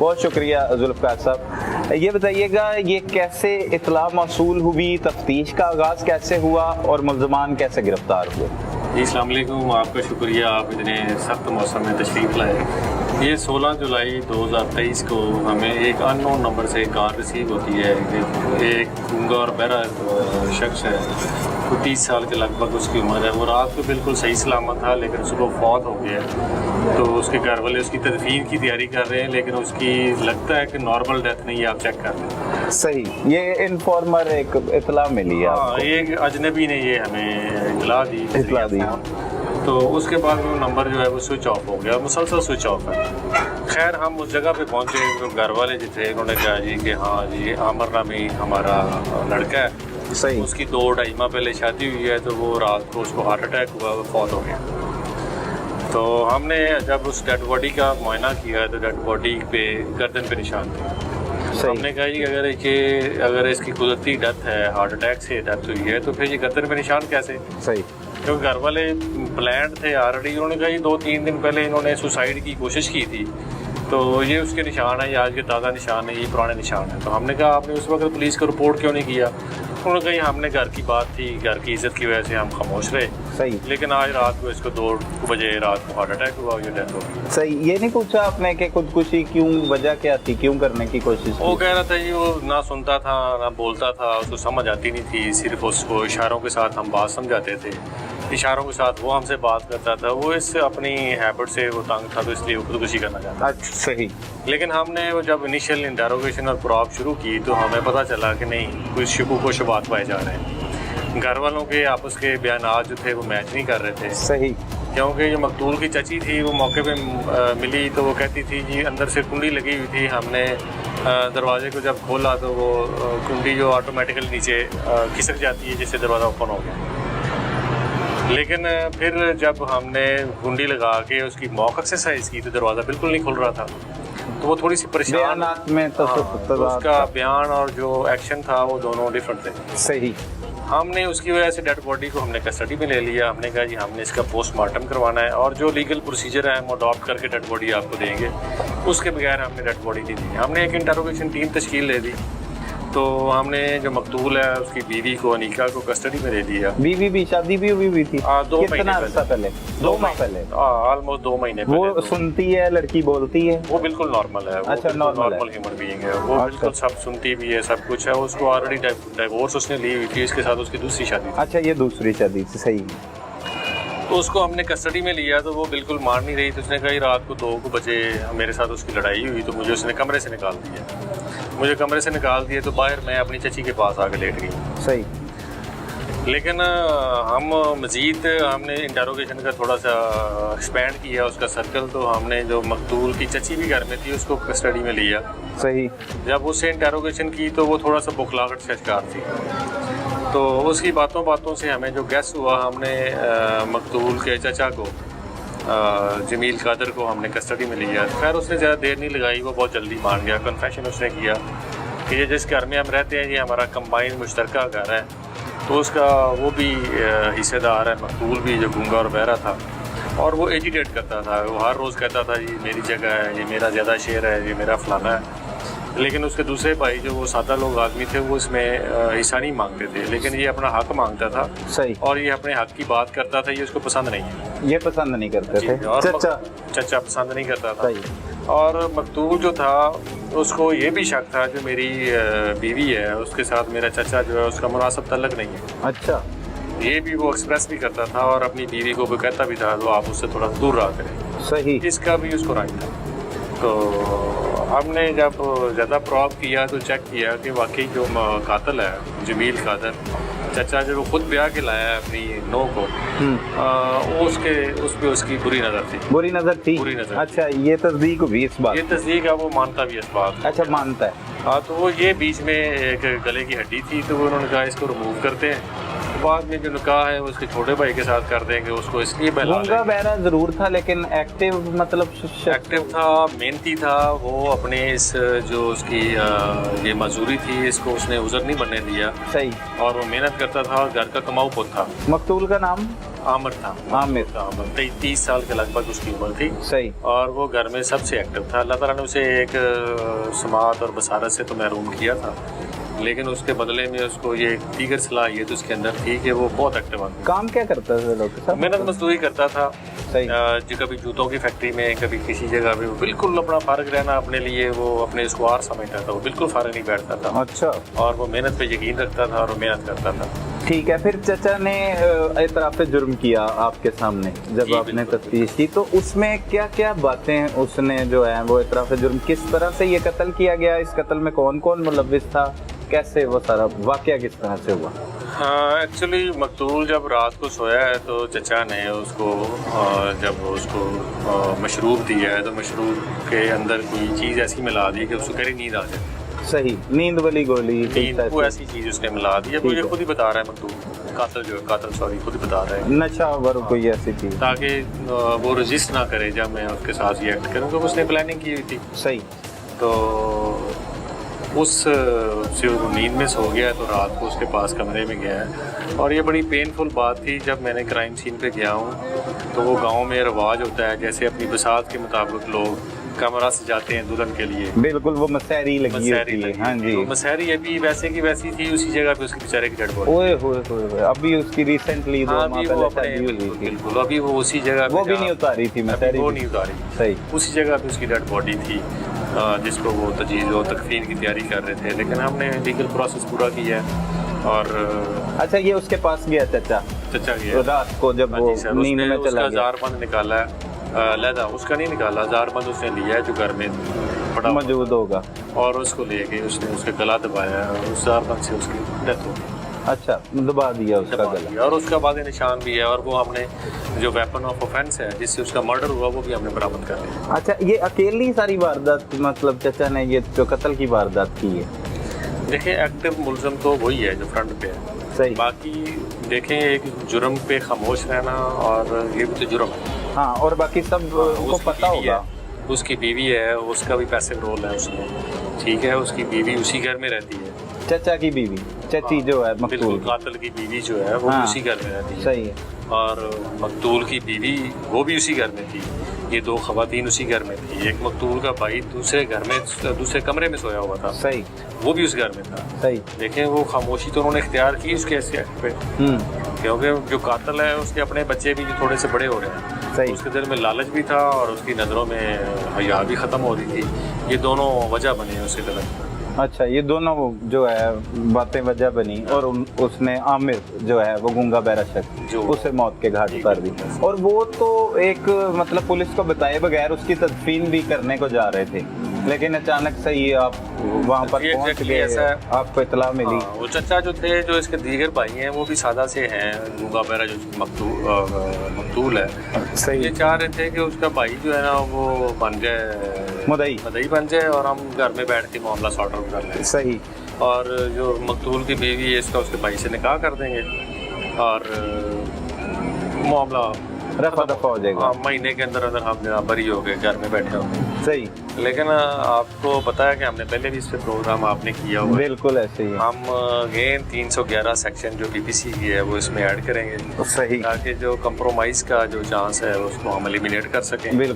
बहुत शुक्रिया जुल्फ़कार साहब। ये बताइएगा, ये कैसे इत्तला मौसूल हुई, तफ्तीश का आगाज़ कैसे हुआ और मुल्ज़मान कैसे गिरफ्तार हुए? जी अस्सलाम वालेकुम, आपका शुक्रिया, आप इतने सख्त मौसम में तशरीफ़ लाए। ये 16 जुलाई 2023 को हमें एक अननोन नंबर से कॉल रिसीव होती है कि एक गूंगा और बहरा शख्स है, वो 30 साल के लगभग उसकी उम्र है। वो रात को बिल्कुल सही सलामत था, लेकिन सुबह फौत हो गया। तो उसके घर वाले उसकी तदफीन की तैयारी कर रहे हैं, लेकिन उसकी लगता है कि नॉर्मल डेथ नहीं है, आप चेक कर लें। सही, ये इन्फॉर्मर एक इत्तला मिली है? हाँ, एक अजनबी ने ये हमें इत्तला दी। तो उसके बाद वो नंबर जो है वो स्विच ऑफ हो गया, मुसलसल स्विच ऑफ है। खैर हम उस जगह पे पहुंचे, तो घर वाले जो थे उन्होंने कहा जी कि हाँ जी आमर नामी हमारा लड़का है, सही, उसकी 2-2.5 माह पहले शादी हुई है, तो वो रात को उसको हार्ट अटैक हुआ, वो फौत हो गया। तो हमने जब उस डेड बॉडी का मुआयना किया तो डेड बॉडी पे गर्दन पे निशान थे। हमने कहा जी अगर इसकी कुदरती डेथ है, हार्ट अटैक से डेथ हुई है, तो फिर ये गर्दन पे निशान कैसे? सही, क्योंकि घर वाले प्लान थे ऑलरेडी। उन्होंने कहा 2-3 दिन पहले इन्होंने सुसाइड की कोशिश की थी, तो ये उसके निशान है, ये आज के ताज़ा निशान है, ये पुराने निशान है। तो हमने कहा आपने उस वक्त पुलिस को रिपोर्ट क्यों नहीं किया? उन्होंने कहा हमने घर की बात थी, घर की इज्जत की वजह से हम खामोश रहे। सही, लेकिन आज रात को इसको 2 बजे रात को हार्ट अटैक हुआ, ये डेथ हो गई। सही। ये नहीं पूछा आपने कि खुदकुशी क्यों, वजह क्या थी, क्यों करने की कोशिश की? वो कह रहा था जी वो ना सुनता था ना बोलता था, उसको समझ आती नहीं थी, सिर्फ उसको इशारों के साथ हम बात समझाते थे, इशारों के साथ वो हमसे बात करता था। वो इससे अपनी हैबिट से वो तंग था, तो इसलिए वो खुदकुशी करना चाहता था। सही। लेकिन हमने वो जब इनिशियल इंटेरोगेशन और प्रॉब शुरू की तो हमें पता चला कि नहीं, कुछ शुबूह व शुबात पाए जा रहे हैं। घर वालों के आपस के बयान जो थे वो मैच नहीं कर रहे थे। सही, क्योंकि जो मकतूल की चची थी वो मौके पे मिली, तो वो कहती थी जी अंदर से कुंडी लगी हुई थी, हमने दरवाजे को जब खोला तो वो कुंडी जो ऑटोमेटिकली नीचे खिसक जाती है, जिससे दरवाज़ा ओपन हो गया। लेकिन फिर जब हमने कुंडी लगा के उसकी मॉक एक्सरसाइज की तो दरवाज़ा बिल्कुल नहीं खुल रहा था। तो वो थोड़ी सी परेशान में तो उसका बयान और जो एक्शन था वो दोनों डिफरेंट थे। सही। हमने उसकी वजह से डेड बॉडी को हमने कस्टडी में ले लिया। हमने कहा जी हमने इसका पोस्टमार्टम करवाना है और जो लीगल प्रोसीजर है हम अडॉप्ट करके डेड बॉडी आपको देंगे, उसके बगैर हमने डेड बॉडी नहीं दी। हमने एक इंटरोगेशन टीम तश्कील दे दी। तो हमने जो मकतूल है उसकी बीवी को अनीका को कस्टडी में दे दिया। बीवी भी शादी भी हुई थी 2 महीने पहले, 2 माह पहले, ऑलमोस्ट 2 महीने पहले। वो सुनती है, लड़की बोलती है? वो बिल्कुल नॉर्मल है। अच्छा, नॉर्मल ह्यूमन बीइंग है वो। बिल्कुल सब सुनती भी है, सब कुछ है। उसको ऑलरेडी डिवोर्स उसने ली हुई थी, इसके साथ उसकी दूसरी शादी थी। अच्छा, ये दूसरी शादी थी। सही। तो उसको हमने कस्टडी में लिया तो वो बिल्कुल मान नहीं रही। तो उसने कहा रात को 2 बजे मेरे साथ उसकी लड़ाई हुई, तो मुझे उसने कमरे से निकाल दिया। मुझे कमरे से निकाल दिए तो बाहर मैं अपनी चची के पास आके लेट गई। सही। लेकिन हम मज़ीद हमने इंटरोगेशन का थोड़ा सा एक्सपेंड किया उसका सर्कल। तो हमने जो मकतूल की चची भी घर में थी उसको कस्टडी में लिया। सही। जब उससे इंटरोगेशन की तो वो थोड़ा सा बुखलाहट से शिकार थी। तो उसकी बातों से हमें जो गैस हुआ, हमने मकतूल के चचा को जमील कादर को हमने कस्टडी में लिया। खैर उसने ज़्यादा देर नहीं लगाई, वो बहुत जल्दी मान गया। कन्फेशन उसने किया कि ये जिस घर में हम रहते हैं ये हमारा कंबाइंड मुश्तरका घर है। तो उसका वो भी हिस्सेदार है, मकतूल भी, जो गूंगा और बहरा था। और वो एजिटेट करता था, वो हर रोज़ कहता था ये मेरी जगह है, ये मेरा ज़्यादा शेयर है, ये मेरा फलाना है। लेकिन उसके दूसरे भाई जो वो सादा लोग आदमी थे वो इसमें हिस्सा नहीं मांगते थे, लेकिन ये अपना हक मांगता था। सही। और ये अपने हक की बात करता था, ये उसको पसंद नहीं है। ये पसंद नहीं करते थे? चचा पसंद नहीं करता था। सही। और मकतूल जो था उसको ये भी शक था जो मेरी बीवी है उसके साथ मेरा चचा जो है उसका मुनासिब तल्लक नहीं है। अच्छा। ये भी वो एक्सप्रेस भी करता था और अपनी बीवी को भी कहता भी था तो आप उससे थोड़ा दूर रहा करें। सही। इसका भी उसको राइट था। तो हमने जब ज़्यादा प्रॉब किया तो चेक किया कि वाकई जो कातिल है जमील कादर, चचा जो वो खुद ब्याह के लाया है अपनी नो को, वो उस पे उसकी बुरी नज़र थी। बुरी नज़र। अच्छा, ये तस्दीक हुई इस बात? ये तस्दीक है, वो मानता भी इस बात। अच्छा, मानता है। हाँ, तो वो ये बीच में एक गले की हड्डी थी, तो वो उन्होंने कहा इसको रिमूव करते हैं। बाद में जो निकाह है उसके छोटे भाई के साथ कर देंगे, उसको इसलिए गूंगा बहरा जरूर था लेकिन एक्टिव, मतलब एक्टिव था, मेहनती था। वो अपने इस जो उसकी ये मजदूरी थी इसको उसने उज़र नहीं बनने दिया। सही। और वो मेहनत करता था और घर का कमाऊ पुत था। मकतूल का नाम? आमिर था। आमिर। 30 साल के लगभग उसकी उम्र थी। सही। और वो घर में सबसे एक्टिव था। अल्लाह ताला ने उसे एक समात और बसारत से तो महरूम किया था, लेकिन उसके बदले में उसको ये दीगर सलाहियत उसके अंदर थी कि वो बहुत एक्टिव आदमी। काम क्या करता था डॉक्टर साहब? मेहनत मजदूरी करता था। सही। जो कभी जूतों की फैक्ट्री में, कभी किसी जगह पे, वो बिल्कुल अपना फारग रहना अपने लिए, वो अपने स्क्वार समझता था, वो बिल्कुल फारग नहीं बैठता था। अच्छा। और वो मेहनत पे यकीन रखता था और वो मेहनत करता था। ठीक है, फिर चचा ने एतराफ़ जुर्म किया आपके सामने जब आपने तफ्तीश की, तो उसमें क्या क्या बातें उसने जो है वो एतराफ़ जुर्म, किस तरह से ये कत्ल किया गया, इस कत्ल में कौन कौन मुलव्विस था, कैसे वो सारा वाक़या किस तरह से हुआ? हाँ, एक्चुअली मकतूल जब रात को सोया है तो चचा ने उसको जब उसको मशरूब दिया है तो मशरूब के अंदर कोई चीज़ ऐसी मिला दी कि उसको गहरी नींद आ जाए। सही, नींद वाली गोली, वो ऐसी चीज़ उसने मिला दी है। मुझे खुद ही बता रहा है मकतूल, कातिल सॉरी खुद ही बता रहा है, नशा वर कोई ऐसी चीज़, ताकि वो रजिस्ट ना करे जब मैं उसके साथ ये एक्ट करूँ। तो उसने प्लानिंग की हुई थी। सही। तो उस नींद में सो गया तो रात को उसके पास कमरे में गया है। और ये बड़ी पेनफुल बात थी, जब मैंने क्राइम सीन पे गया हूँ तो वो गांव में रिवाज होता है, जैसे अपनी बसात के मुताबिक लोग कमरा सजाते हैं दुल्हन के लिए। बिल्कुल, वो मसहरी लगी होती है। हाँ जी। तो मसहरी अभी वैसे की वैसी थी, उसी जगह पे उसकी बेचारे की डेड बॉडी। ओए होए, अभी उसकी रिसेंटली 2 माह पहले शादी हुई थी। बिल्कुल, अभी वो उसी जगह वो भी नहीं उतारी थी मसहरी, वो नहीं उतारी। सही। उसी जगह पे उसकी डेड बॉडी थी जिसको वो तजीज़ और तकफीन की तैयारी कर रहे थे, लेकिन हमने लीगल प्रोसेस पूरा किया है। और अच्छा, ये उसके पास गया चचा गया रात को जब वो नींद में चला गया, ज़ारबंद निकाला है, लहदा उसका नहीं निकाला, ज़ारबंद उसने लिया है जो घर में पड़ा मौजूद होगा, और उसको ले गए, उसने उसका गला दबाया और उस ज़ारबंद से उसकी डेथ हो गई। अच्छा, दबा दिया उसका गला, और उसका बाद निशान भी है। और वो हमने जो वेपन ऑफ ऑफेंस है जिससे उसका मर्डर हुआ वो भी हमने बरामद कर लिया। अच्छा, ये अकेली सारी वारदात, मतलब चचा ने ये जो कत्ल की वारदात की है? देखिए, एक्टिव मुलजम तो वही है जो फ्रंट पे है। सही। बाकी देखें, एक जुर्म पे खामोश रहना और ये भी तो जुर्म है। हाँ, और बाकी सब को पता होगा। उसकी बीवी है, उसका भी पैसे रोल है उसमें, ठीक है। उसकी बीवी उसी घर में रहती है, चचा की बीवी, चची जो है मकतूल, कातिल की बीवी जो है वो भी उसी घर में रहती है। सही है। और मकतूल की बीवी वो भी उसी घर में थी। ये 2 खवातीन उसी घर में थी। एक मकतूल का भाई दूसरे घर में, दूसरे कमरे में सोया हुआ था। सही। वो भी उस घर में था। सही। देखें, वो खामोशी तो उन्होंने इख्तियार की उसके एक्ट पे, क्योंकि जो कातिल है उसके अपने बच्चे भी थोड़े से बड़े हो रहे हैं। सही। उसके दिल में लालच भी था और उसकी नज़रों में हया भी ख़त्म हो रही थी। ये दोनों वजह बनी है उसके कदम। अच्छा, ये दोनों जो है बातें वजह बनी, और उसने आमिर जो है वो गूंगा बहरा शख्स उसे मौत के घाट उतार दी। और वो तो एक मतलब पुलिस को बताए बगैर उसकी तदफीन भी करने को जा रहे थे, लेकिन अचानक से ही आप वहाँ पर पहुँच गए, आपको इतला मिली। वो चचा जो थे, जो इसके दीगर भाई हैं, वो भी सादा से हैं। गूंगा बहरा जो मकतूल है, सही। ये चाह रहे थे कि उसका भाई जो है ना वो बन जाए मदई बन जाए और हम घर में बैठ के मामला सॉर्ट आउट कर लें। सही। और जो मकतूल की बीवी है इसका उसके भाई से निकाह कर देंगे और मामला रफा दफा हो जाएगा। महीने के अंदर अंदर हम जनाब बरी हो गए, घर में बैठे होंगे। सही। लेकिन आपको पता है कि हमने पहले भी इस पे प्रोग्राम आपने किया हुआ। बिल्कुल ऐसे ही हम अगेन 311 सेक्शन जो बीपीसी की है वो इसमें ऐड करेंगे। सही। ताकि जो कंप्रोमाइज का जो चांस है उसको हम एलिमिनेट कर सकें। बिल्कुल।